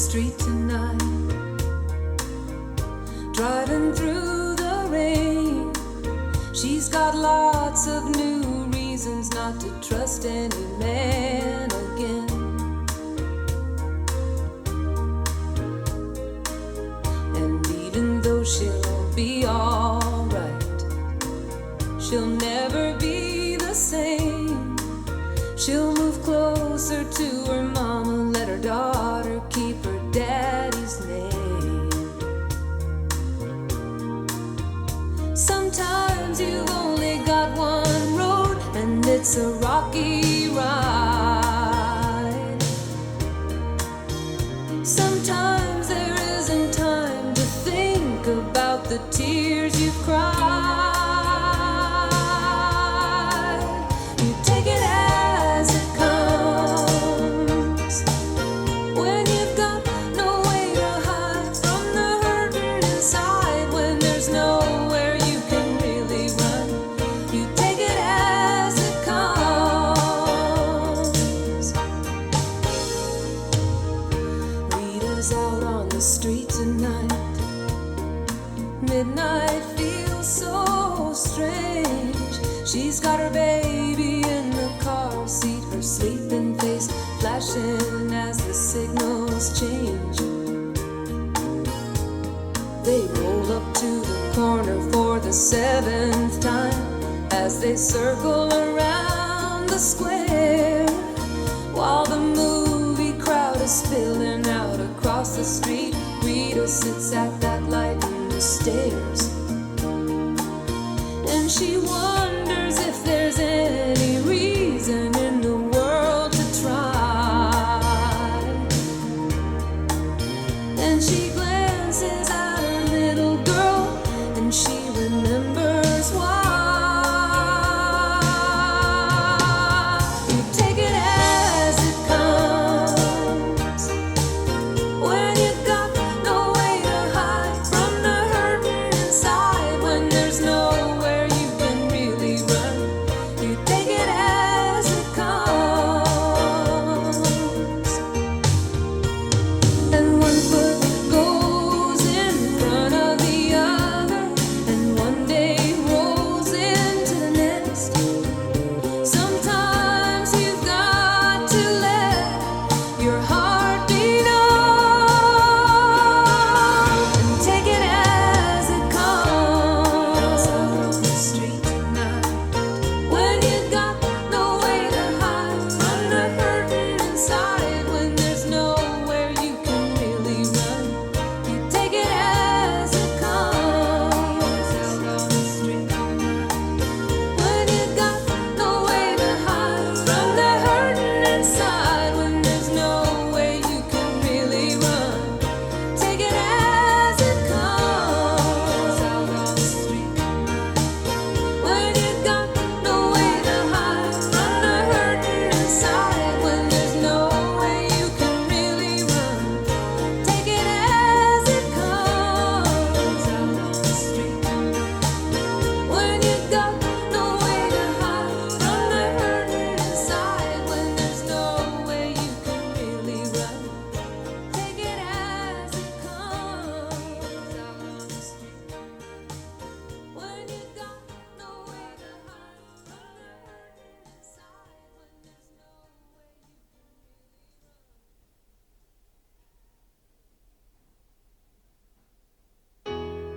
street tonight, driving through the rain. She's got lots of new reasons not to trust any man again. And even though she'll be alright, she'll never be the same. She'll move closer to her mama, let her daughter keep her daddy's name. Sometimes you've only got one road, and it's a rocky ride. Sometimes there isn't time to think about the tears you've cried. You take it as it comes, when you've got no way to hide from the hurting inside, when there's nowhere you can really run. You take it as it comes. Rita's out on the street tonight. Midnight feels so strange. She's got her baby in the car seat, her sleeping face flashing as the signals change. They roll up to the corner for the 7th time as they circle around the square, while the movie crowd is spilling out across the street. Rita sits at that light in the stairs, and she wonders if there's any reason in the world to try. And she glances at her little girl, and she remembers why. You take it as it comes, when you got no way to hide from the hurting inside, when there's nowhere you can really run. You take it as it comes, and one foot goes in front of the other, and one day rolls into the next. Sometimes you've got to let your heart beat on, and take it as it comes. Out on the street tonight, when you got no way to hide from the hurting inside, when there's nowhere you can really run. You take it as it comes. Out on the street tonight, when you got no way to hide from the hurting inside, when there's no way you can really run. Take it as it comes. Out on the street tonight, when you got no way to hide from the hurting inside, when there's no way you can really run. Take it as it comes. Out on the street tonight, when you got no way to hide from the hurting inside, when there's no way you can really run. Take it as it comes. Out on the street tonight, when you got no way to hide from the hurting inside, when there's no way you can really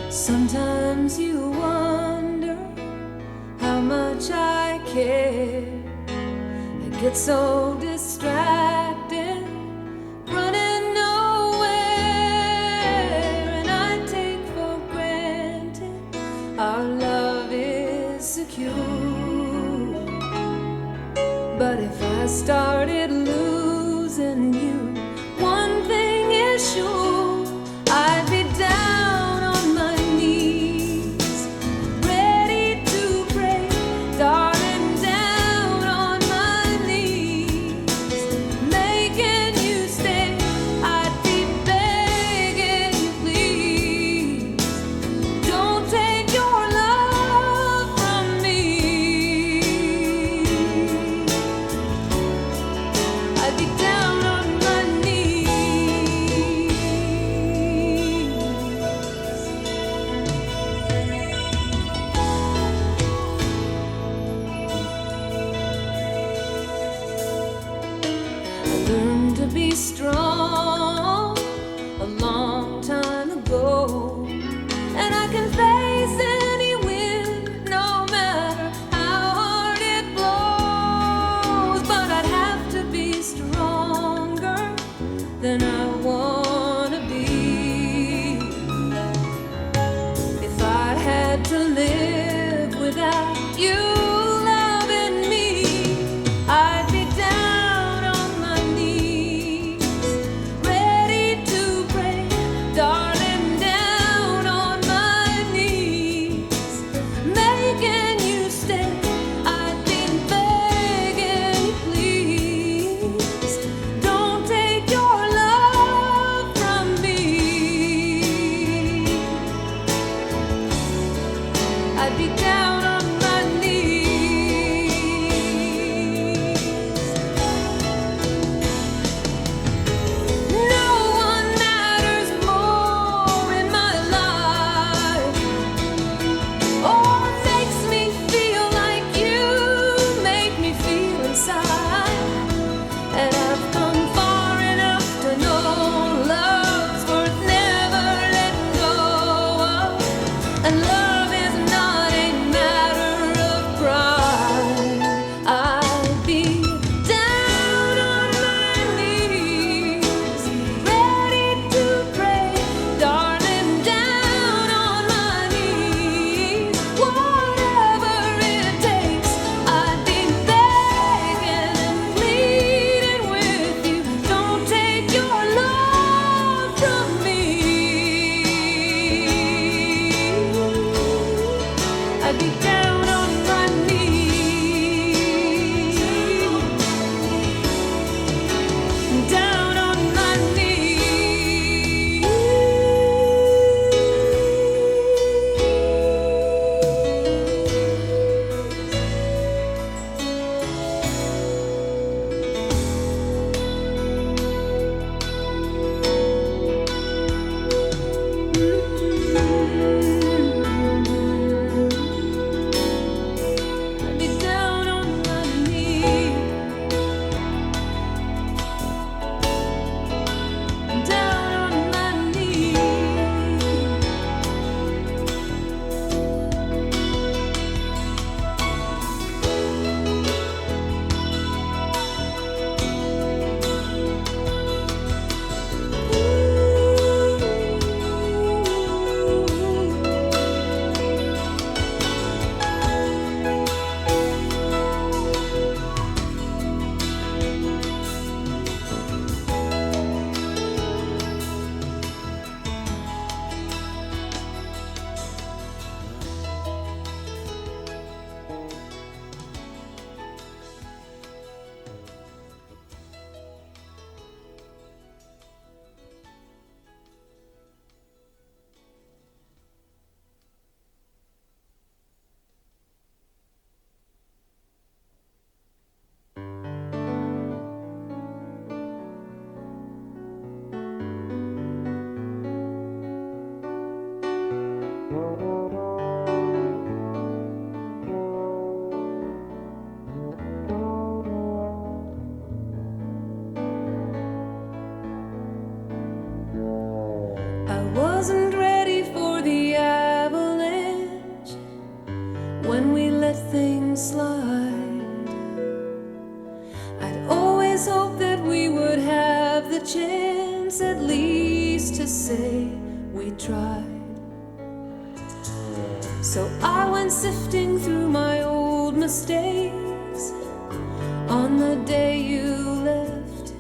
Sometimes you wonder how much I care. I get so distracted, running nowhere, and I take for granted our love is secure. But if I started losing you, one thing is sure, I'd be down on my knees. strong a long time ago, and I can face any wind, no matter how hard it blows. But I'd have to be stronger than I wanna be if I had to live without you. Wasn't ready for the avalanche when we let things slide. I'd always hoped that we would have the chance at least to say we tried. So I went sifting through my old mistakes on the day you left,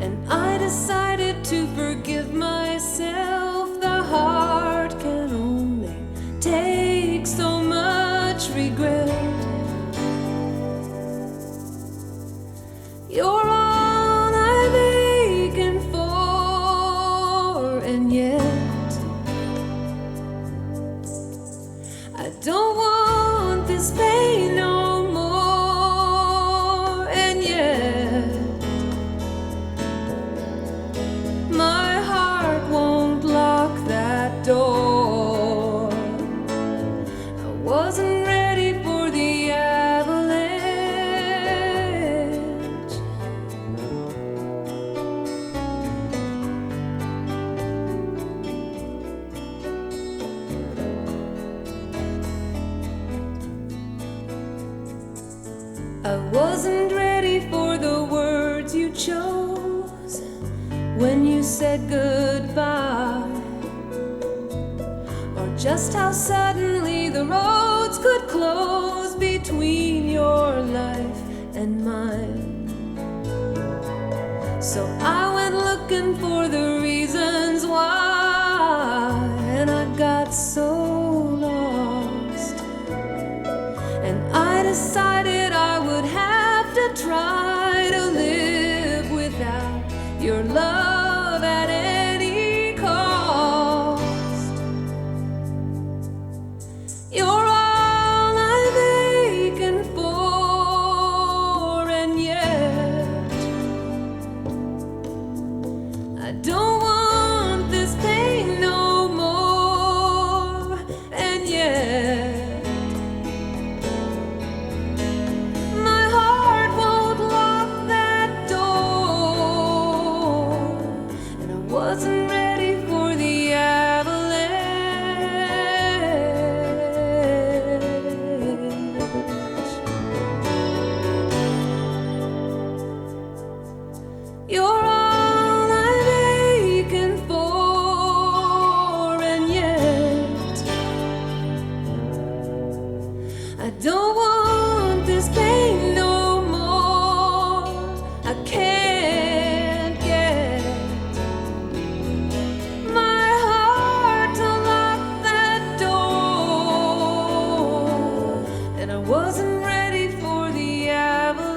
and I decided to forgive myself. The heart can only take so much regret. You're all I'm aching for, and yet I don't want this pain no more, and yet my heart I wasn't ready for the words you chose when you said goodbye, or just how suddenly the roads could close between your life and mine. So I went looking for the reasons why, and I got so lost, and I decided I would have to try to live without your love at any cost. You're all I'm aching for, and yet I don't want this pain no more, and yet my heart won't lock that door, and I wasn't ready for the avalanche. You're all I'm aching for, and yet I don't want this pain no more. I can't get my heart to lock that door, and I wasn't ready for the avalanche.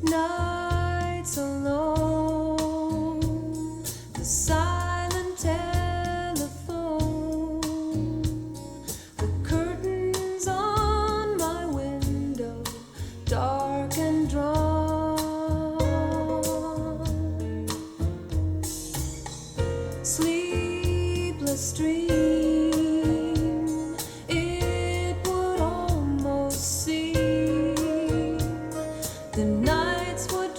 Nights alone, the silent telephone, the curtains on my window, dark and drawn, sleepless dream, it would almost seem the nights would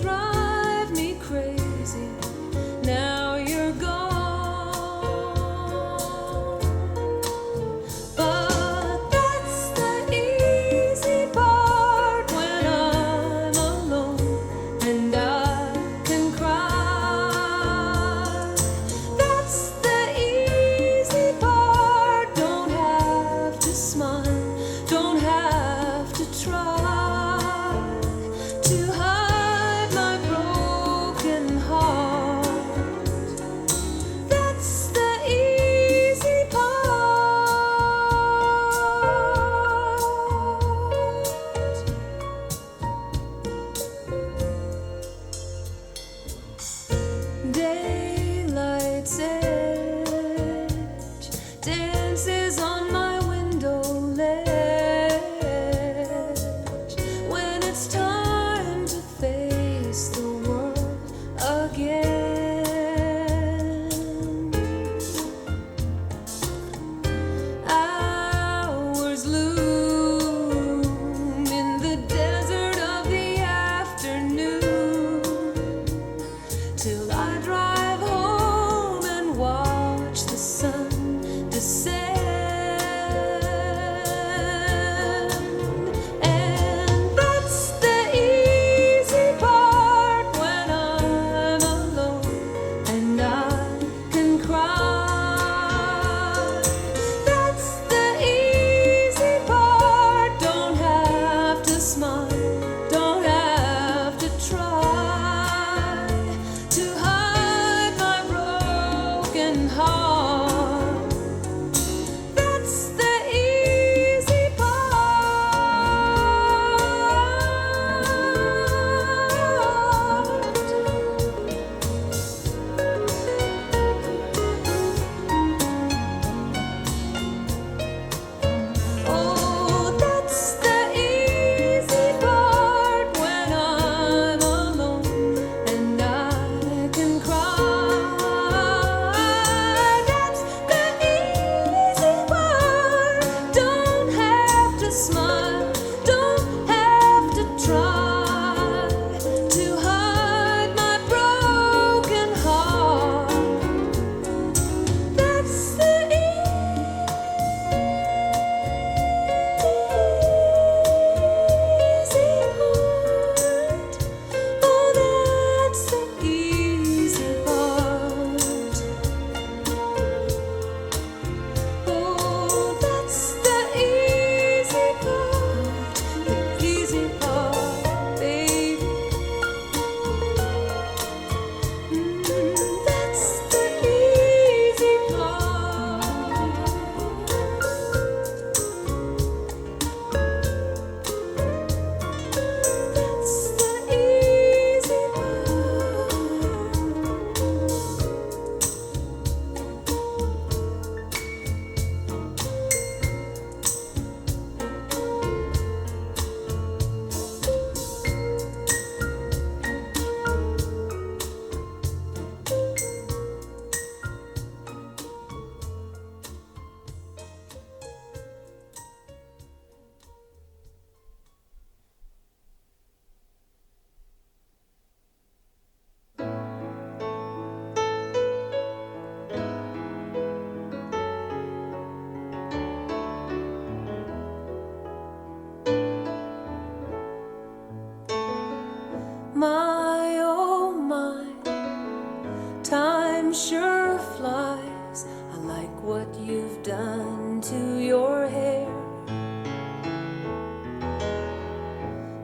sure flies. I like what you've done to your hair.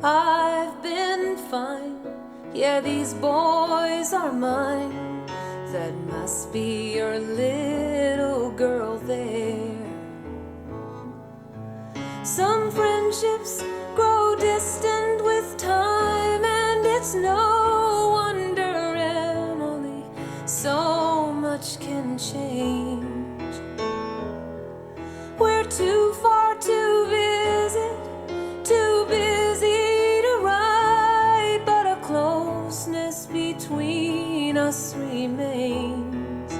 I've been fine, yeah, these boys are mine. That must be your little girl there. Some friendships grow distant with time, and it's no wonder, Emily, so much can change. We're too far to visit, too busy to write, but a closeness between us remains.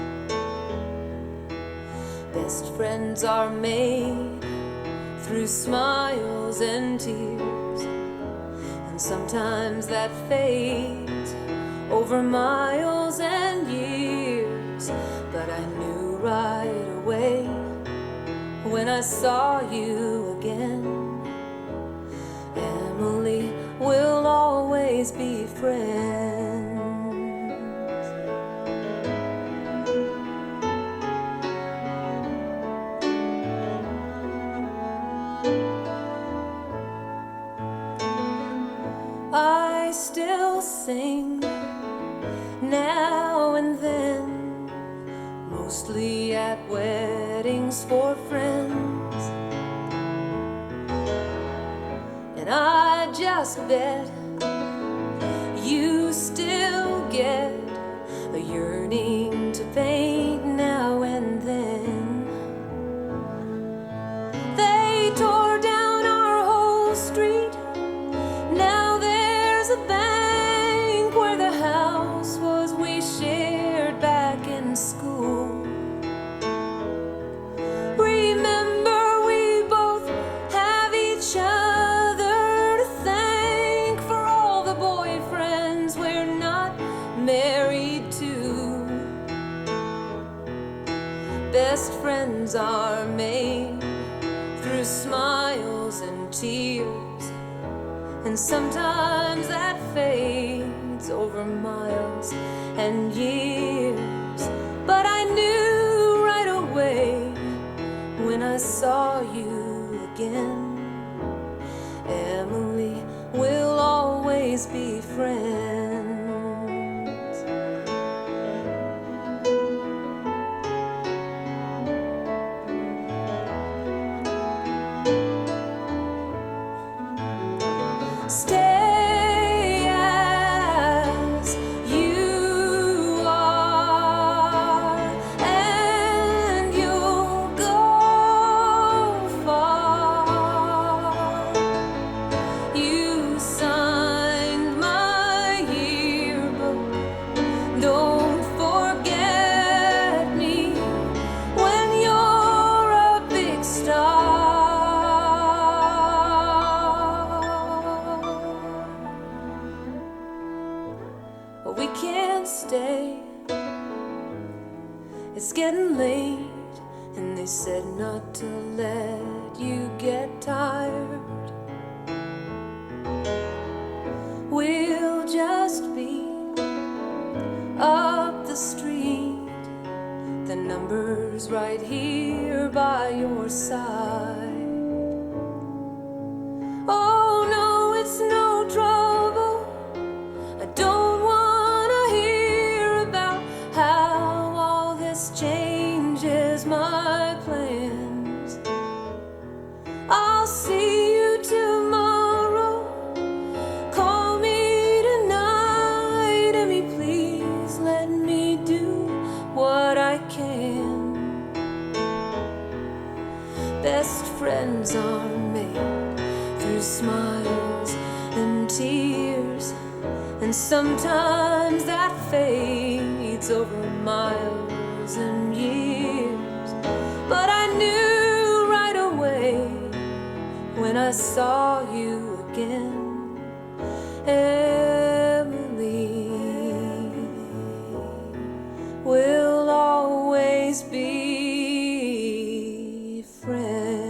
Best friends are made through smiles and tears, and sometimes that fades over miles and years. But I knew right away when I saw you again, Emily, we'll always be friends. I still sing now and then, mostly at weddings for friends. And I just bet you still get a yearning to paint now and then. They tore down our whole street. Now there's a bank where the house was we shared back in school. Remember, we both have each other to thank for all the boyfriends we're not married to. Best friends are made through smiles and tears, and sometimes that fades over miles and years. But I knew right away when I saw you again, Emily, we'll always be friends. Stay as you are, and you'll go far. You signed my yearbook. Don't forget me when you're a big star. We can't stay, it's getting late, and they said not to let you get tired. We'll just be up the street, the number's right here by your side. Oh no, it's no trouble, I don't wanna hear about how all this changes my plans. I'll see you tomorrow, call me tonight, Emmy, please let me do what I can. Best friends are made through smiles and tears, and sometimes that fades over miles and years. But I knew right away when I saw you again, Emily, we'll always be friends.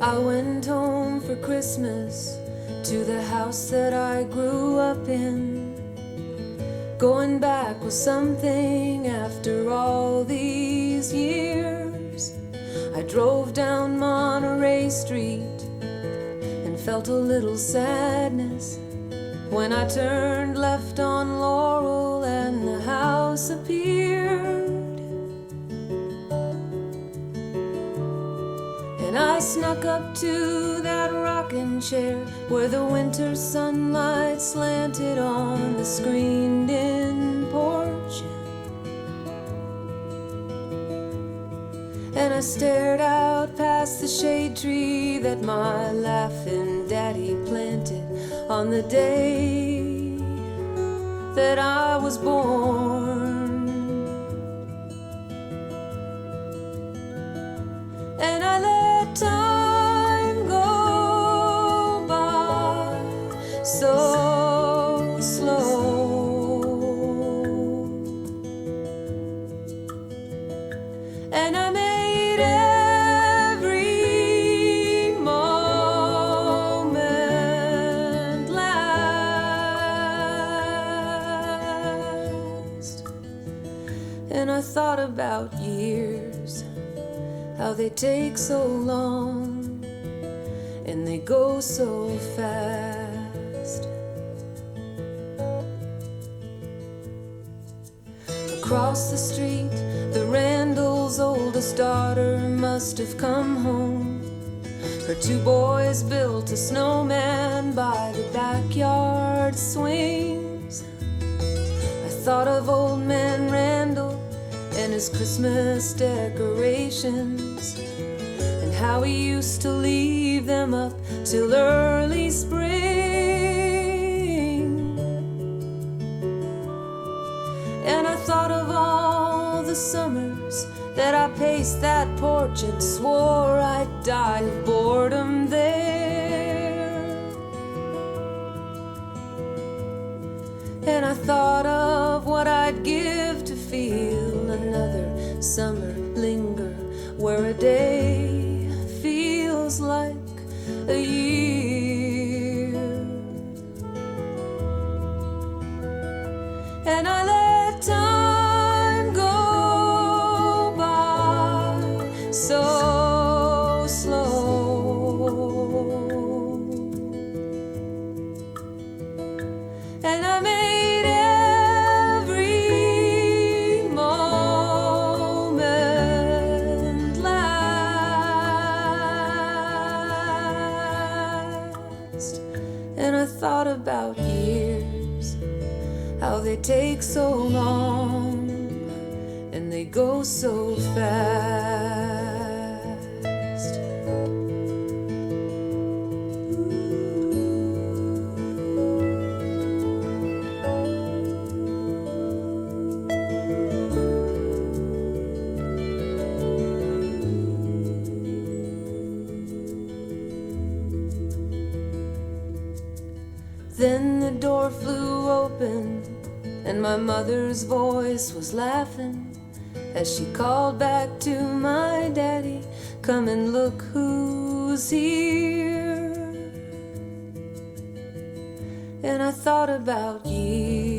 I went home for Christmas to the house that I grew up in. Going back was something after all these years. I drove down Monterey Street and felt a little sadness when I turned left on Laurel and the house appeared. And I snuck up to that rocking chair where the winter sunlight slanted on the screened-in porch. And I stared out past the shade tree that my laughing daddy planted on the day that I was born. And I let time go by so slow, and I made every moment last. And I thought about years, how they take so long and they go so fast. Across the street, the Randall's oldest daughter must have come home. Her two boys built a snowman by the backyard swings. I thought of old man Randall and his Christmas decorations, and how he used to leave them up till early spring. And I thought of all the summers that I paced that porch and swore I'd die of boredom there. And I thought of what I'd give to feel another summer linger, where a day feels like a year. And I let time go by so slow, and I made every moment last. And I thought about years, how they take so long and they go so fast. Then the door flew open and my mother's voice was laughing as she called back to my daddy, "Come and look who's here." And I thought about years,